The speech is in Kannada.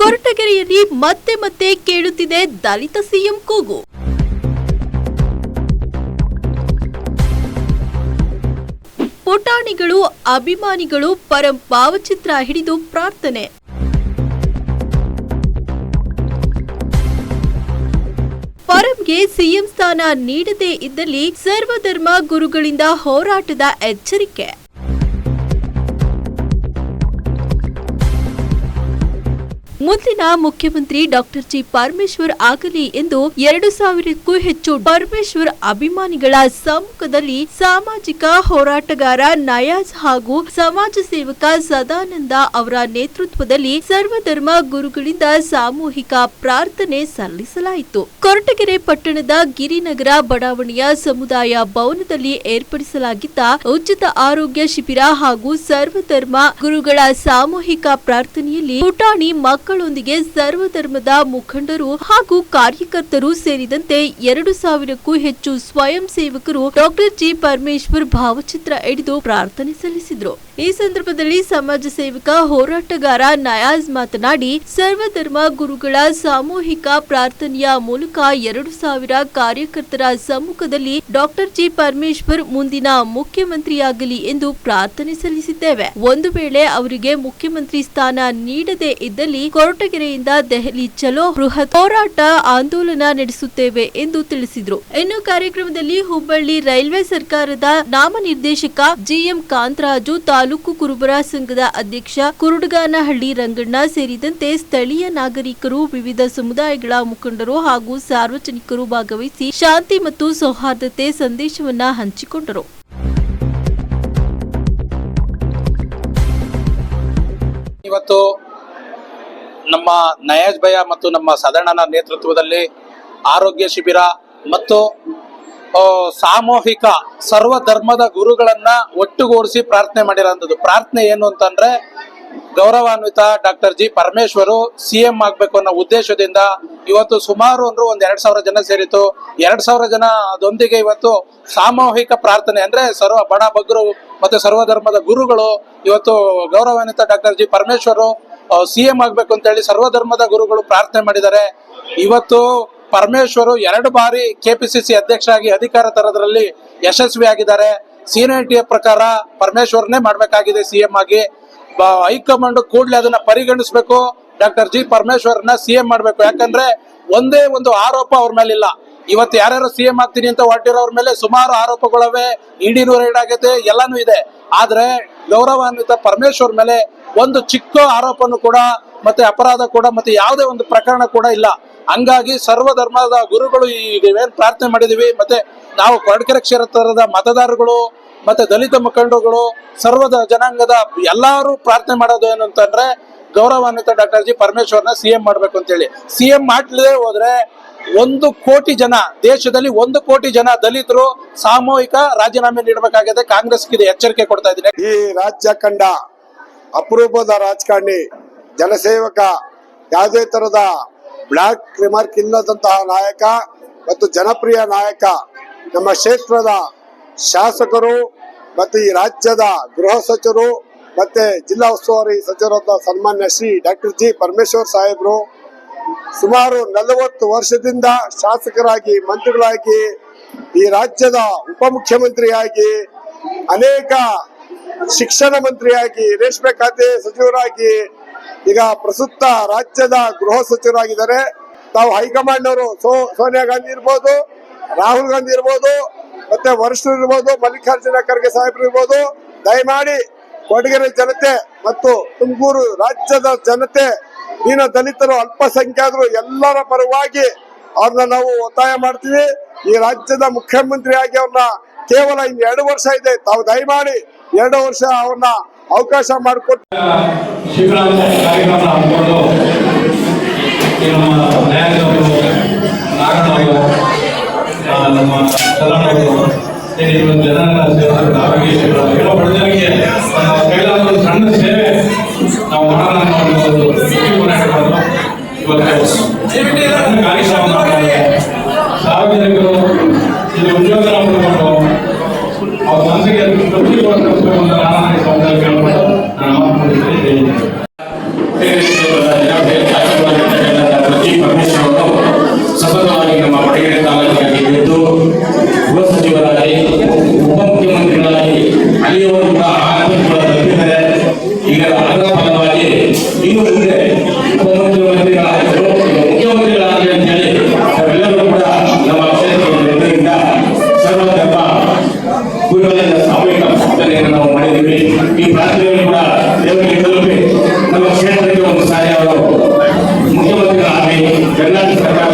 ಕೊರಟಗೆರೆಯಲ್ಲಿ ಮತ್ತೆ ಮತ್ತೆ ಕೇಳುತ್ತಿದೆ ದಲಿತ ಸಿಎಂ ಕೂಗು. ಪುಟಾಣಿಗಳು, ಅಭಿಮಾನಿಗಳು ಪರಂ ಭಾವಚಿತ್ರ ಹಿಡಿದು ಪ್ರಾರ್ಥನೆ. ಪರಂಗೆ ಸಿಎಂ ಸ್ಥಾನ ನೀಡದೇ ಇದ್ದಲ್ಲಿ ಸರ್ವಧರ್ಮ ಗುರುಗಳಿಂದ ಹೋರಾಟದ ಎಚ್ಚರಿಕೆ. ಮುಂದಿನ ಮುಖ್ಯಮಂತ್ರಿ ಡಾಕ್ಟರ್ ಜಿ ಪರಮೇಶ್ವರ್ ಆಗಲಿ ಎಂದು 2,000ಕ್ಕೂ ಹೆಚ್ಚು ಪರಮೇಶ್ವರ್ ಅಭಿಮಾನಿಗಳ ಸಮ್ಮುಖದಲ್ಲಿ ಸಾಮಾಜಿಕ ಹೋರಾಟಗಾರ ನಯಾಜ್ ಹಾಗೂ ಸಮಾಜ ಸೇವಕ ಸದಾನಂದ ಅವರ ನೇತೃತ್ವದಲ್ಲಿ ಸರ್ವಧರ್ಮ ಗುರುಗಳಿಂದ ಸಾಮೂಹಿಕ ಪ್ರಾರ್ಥನೆ ಸಲ್ಲಿಸಲಾಯಿತು. ಕೊರಟಗೆರೆ ಪಟ್ಟಣದ ಗಿರಿನಗರ ಬಡಾವಣೆಯ ಸಮುದಾಯ ಭವನದಲ್ಲಿ ಏರ್ಪಡಿಸಲಾಗಿದ್ದ ಉಚಿತ ಆರೋಗ್ಯ ಶಿಬಿರ ಹಾಗೂ ಸರ್ವಧರ್ಮ ಗುರುಗಳ ಸಾಮೂಹಿಕ ಪ್ರಾರ್ಥನೆಯಲ್ಲಿ ಪುಟಾಣಿ ಮಕ್ಕಳೊಂದಿಗೆ ಸರ್ವಧರ್ಮದ ಮುಖಂಡರು ಹಾಗೂ ಕಾರ್ಯಕರ್ತರು ಸೇರಿದಂತೆ 2,000ಕ್ಕೂ ಹೆಚ್ಚು ಸ್ವಯಂ ಸೇವಕರು ಡಾಕ್ಟರ್ ಜಿ ಪರಮೇಶ್ವರ್ ಭಾವಚಿತ್ರ ಹಿಡಿದು ಪ್ರಾರ್ಥನೆ ಸಲ್ಲಿಸಿದರು. ಈ ಸಂದರ್ಭದಲ್ಲಿ ಸಮಾಜ ಸೇವಕ ಹೋರಾಟಗಾರ ನಯಾಜ್ ಮಾತನಾಡಿ, ಸರ್ವಧರ್ಮ ಗುರುಗಳ ಸಾಮೂಹಿಕ ಪ್ರಾರ್ಥನೆಯ ಮೂಲಕ 2,000 ಕಾರ್ಯಕರ್ತರ ಸಮ್ಮುಖದಲ್ಲಿ ಡಾಕ್ಟರ್ ಜಿ ಪರಮೇಶ್ವರ್ ಮುಂದಿನ ಮುಖ್ಯಮಂತ್ರಿಯಾಗಲಿ ಎಂದು ಪ್ರಾರ್ಥನೆ ಸಲ್ಲಿಸಿದ್ದೇವೆ. ಒಂದು ವೇಳೆ ಅವರಿಗೆ ಮುಖ್ಯಮಂತ್ರಿ ಸ್ಥಾನ ನೀಡದೇ ಇದ್ದಲ್ಲಿ ಕೊರಟಗೆರೆಯಿಂದ ದೆಹಲಿ ಚಲೋ ಬೃಹತ್ ಹೋರಾಟ ಆಂದೋಲನ ನಡೆಸುತ್ತೇವೆ ಎಂದು ತಿಳಿಸಿದರು. ಇನ್ನು ಕಾರ್ಯಕ್ರಮದಲ್ಲಿ ಹುಬ್ಬಳ್ಳಿ ರೈಲ್ವೆ ಸರ್ಕಾರದ ನಾಮನಿರ್ದೇಶಕ ಜಿಎಂ ಕಾಂತರಾಜು, ತಾಲೂಕು ಕುರುಬರ ಸಂಘದ ಅಧ್ಯಕ್ಷ ಕುರುಡಗಾನಹಳ್ಳಿ ರಂಗಣ್ಣ ಸೇರಿದಂತೆ ಸ್ಥಳೀಯ ನಾಗರಿಕರು, ವಿವಿಧ ಸಮುದಾಯಗಳ ಮುಖಂಡರು ಹಾಗೂ ಸಾರ್ವಜನಿಕರು ಭಾಗವಹಿಸಿ ಶಾಂತಿ ಮತ್ತು ಸೌಹಾರ್ದತೆ ಸಂದೇಶವನ್ನ ಹಂಚಿಕೊಂಡರು. ಇವತ್ತು ನಮ್ಮ ನಯಾಜ್ ಭಯ್ಯ ಮತ್ತು ನಮ್ಮ ಸದಣ್ಣನ ನೇತೃತ್ವದಲ್ಲಿ ಆರೋಗ್ಯ ಶಿಬಿರ ಮತ್ತು ಸಾಮೂಹಿಕ ಸರ್ವ ಧರ್ಮದ ಗುರುಗಳನ್ನ ಒಟ್ಟುಗೂಡಿಸಿ ಪ್ರಾರ್ಥನೆ ಮಾಡಿರೋಂಥದ್ದು. ಪ್ರಾರ್ಥನೆ ಏನು ಅಂತಂದ್ರೆ, ಗೌರವಾನ್ವಿತ ಡಾಕ್ಟರ್ ಜಿ ಪರಮೇಶ್ವರು ಸಿಎಂ ಆಗ್ಬೇಕು ಅನ್ನೋ ಉದ್ದೇಶದಿಂದ ಇವತ್ತು ಸುಮಾರು ಒಂದು 2,000 ಜನ ಸೇರಿತು. 2,000 ಜನ ಅದೊಂದಿಗೆ ಇವತ್ತು ಸಾಮೂಹಿಕ ಪ್ರಾರ್ಥನೆ ಅಂದ್ರೆ ಬಡ ಬಗ್ಗರು ಮತ್ತೆ ಸರ್ವಧರ್ಮದ ಗುರುಗಳು ಇವತ್ತು ಗೌರವಾನ್ವಿತ ಡಾಕ್ಟರ್ ಜಿ ಪರಮೇಶ್ವರು ಸಿಎಂ ಆಗ್ಬೇಕು ಅಂತ ಹೇಳಿ ಸರ್ವಧರ್ಮದ ಗುರುಗಳು ಪ್ರಾರ್ಥನೆ ಮಾಡಿದ್ದಾರೆ. ಇವತ್ತು ಪರಮೇಶ್ವರು 2 ಬಾರಿ ಕೆಪಿಸಿಸಿ ಅಧ್ಯಕ್ಷರಾಗಿ ಅಧಿಕಾರ ತರೋದ್ರಲ್ಲಿ ಯಶಸ್ವಿಯಾಗಿದ್ದಾರೆ. ಸೀನಿಯಾರಿಟಿಯ ಪ್ರಕಾರ ಪರಮೇಶ್ವರನೇ ಮಾಡ್ಬೇಕಾಗಿದೆ ಸಿಎಂ ಆಗಿ. ಹೈಕಮಾಂಡ್ ಕೂಡಲೇ ಅದನ್ನ ಪರಿಗಣಿಸಬೇಕು, ಡಾಕ್ಟರ್ ಜಿ ಪರಮೇಶ್ವರ್ನ ಸಿಎಂ ಮಾಡ್ಬೇಕು. ಯಾಕಂದ್ರೆ ಒಂದೇ ಒಂದು ಆರೋಪ ಅವ್ರ ಮೇಲೆ ಇಲ್ಲ. ಇವತ್ತು ಯಾರ್ಯಾರು ಸಿಎಂ ಆಗ್ತೀನಿ ಅಂತ ಹೊರಟಿರೋರ ಮೇಲೆ ಸುಮಾರು ಆರೋಪಗಳವೆ, ಇಡಿನೂ ರೈಡ್ ಆಗೈತೆ, ಎಲ್ಲಾನು ಇದೆ. ಆದ್ರೆ ಗೌರವಾನ್ವಿತ ಪರಮೇಶ್ವರ್ ಮೇಲೆ ಒಂದು ಚಿಕ್ಕ ಆರೋಪನು ಕೂಡ ಮತ್ತೆ ಅಪರಾಧ ಕೂಡ ಮತ್ತೆ ಯಾವುದೇ ಒಂದು ಪ್ರಕರಣ ಕೂಡ ಇಲ್ಲ. ಹಂಗಾಗಿ ಸರ್ವಧರ್ಮದ ಗುರುಗಳು ಏನ್ ಪ್ರಾರ್ಥನೆ ಮಾಡಿದೀವಿ, ಮತ್ತೆ ನಾವು ಕೊರಟಗೆರೆ ಕ್ಷೇತ್ರದ ಮತದಾರಗಳು ಮತ್ತೆ ದಲಿತ ಮುಖಂಡರುಗಳು ಸರ್ವದ ಜನಾಂಗದ ಎಲ್ಲರೂ ಪ್ರಾರ್ಥನೆ ಮಾಡೋದು ಏನು ಅಂತಂದ್ರೆ, ಗೌರವಾನ್ವಿತ ಡಾಕ್ಟರ್ ಜಿ ಪರಮೇಶ್ವರ್ನ ಸಿಎಂ ಮಾಡ್ಬೇಕು ಅಂತೇಳಿ. ಸಿಎಂ ಮಾಡ್ಲೇ ಹೋದ್ರೆ 1 ಕೋಟಿ ಜನ, ದೇಶದಲ್ಲಿ 1 ಕೋಟಿ ಜನ ದಲಿತರು ಸಾಮೂಹಿಕ ರಾಜೀನಾಮೆ ನೀಡಬೇಕಾಗಿದೆ. ಕಾಂಗ್ರೆಸ್ಗೆ ಎಚ್ಚರಿಕೆ ಕೊಡ್ತಾ ಇದ್ದೀನಿ. ಈ ರಾಜ್ಯ ಕಂಡ ಅಪರೂಪದ ರಾಜಕಾರಣಿ, ಜನಸೇವಕ, ಯಾವುದೇ ತರದ ಬ್ಲಾಕ್ ರಿಮಾರ್ಕ್ ಇಲ್ಲದಂತಹ ನಾಯಕ ಮತ್ತು ಜನಪ್ರಿಯ ನಾಯಕ, ನಮ್ಮ ಕ್ಷೇತ್ರದ ಶಾಸಕರು ಮತ್ತು ಈ ರಾಜ್ಯದ ಗೃಹ ಸಚಿವರು ಮತ್ತೆ ಜಿಲ್ಲಾ ಉಸ್ತುವಾರಿ ಸಚಿವರಾದ ಸನ್ಮಾನ್ಯ ಶ್ರೀ ಡಾಕ್ಟರ್ ಜಿ ಪರಮೇಶ್ವರ್ ಸಾಹೇಬರು ಸುಮಾರು 40 ವರ್ಷದಿಂದ ಶಾಸಕರಾಗಿ, ಮಂತ್ರಿಗಳಾಗಿ, ಈ ರಾಜ್ಯದ ಉಪಮುಖ್ಯಮಂತ್ರಿಯಾಗಿ, ಅನೇಕ ಶಿಕ್ಷಣ ಮಂತ್ರಿಯಾಗಿ, ರೇಷ್ಮೆ ಖಾತೆ ಸಚಿವರಾಗಿ, ಈಗ ಪ್ರಸ್ತುತ ರಾಜ್ಯದ ಗೃಹ ಸಚಿವರಾಗಿದ್ದಾರೆ. ತಾವು ಹೈಕಮಾಂಡ್ ಅವರು ಸೋನಿಯಾ ಗಾಂಧಿ ಇರ್ಬೋದು, ರಾಹುಲ್ ಗಾಂಧಿ ಇರ್ಬೋದು, ಮತ್ತೆ ವರಿಷ್ಠರು ಇರ್ಬೋದು, ಮಲ್ಲಿಕಾರ್ಜುನ ಖರ್ಗೆ ಸಾಹೇಬರು ಇರ್ಬೋದು, ದಯಮಾಡಿ ಕೊರಟಗೆರೆ ಜನತೆ ಮತ್ತು ತುಮಕೂರು ರಾಜ್ಯದ ಜನತೆ, ದೀನ ದಲಿತರು, ಅಲ್ಪಸಂಖ್ಯಾತರು ಎಲ್ಲರ ಪರವಾಗಿ ಅವ್ರನ್ನ ನಾವು ಒತ್ತಾಯ ಮಾಡ್ತೀವಿ. ಈ ರಾಜ್ಯದ ಮುಖ್ಯಮಂತ್ರಿಯಾಗಿ ಅವ್ರನ್ನ ಕೇವಲ ಇನ್ನು 2 ವರ್ಷ ಇದೆ, ತಾವು ದಯಮಾಡಿ 2 ವರ್ಷ ಅವ್ರನ್ನ ಅವಕಾಶ ಮಾಡಿಕೊಟ್ಟು ಸಣ್ಣ ಸೇವೆ ನಾವು ಸಾರ್ವಜನಿಕರು ಇದು ಉದ್ಯೋಗ ಪಡ್ಕೊಂಡು ಅವ್ರ ಮನಸ್ಸಿಗೆ ತೃಪ್ತಿ ಕೊಡಬೇಕು ಅಂತ ನಾನು ಕೇಳ್ಬೋದು. ನಾನು ಕರ್ನಾಟಕ ಸರ್ಕಾರ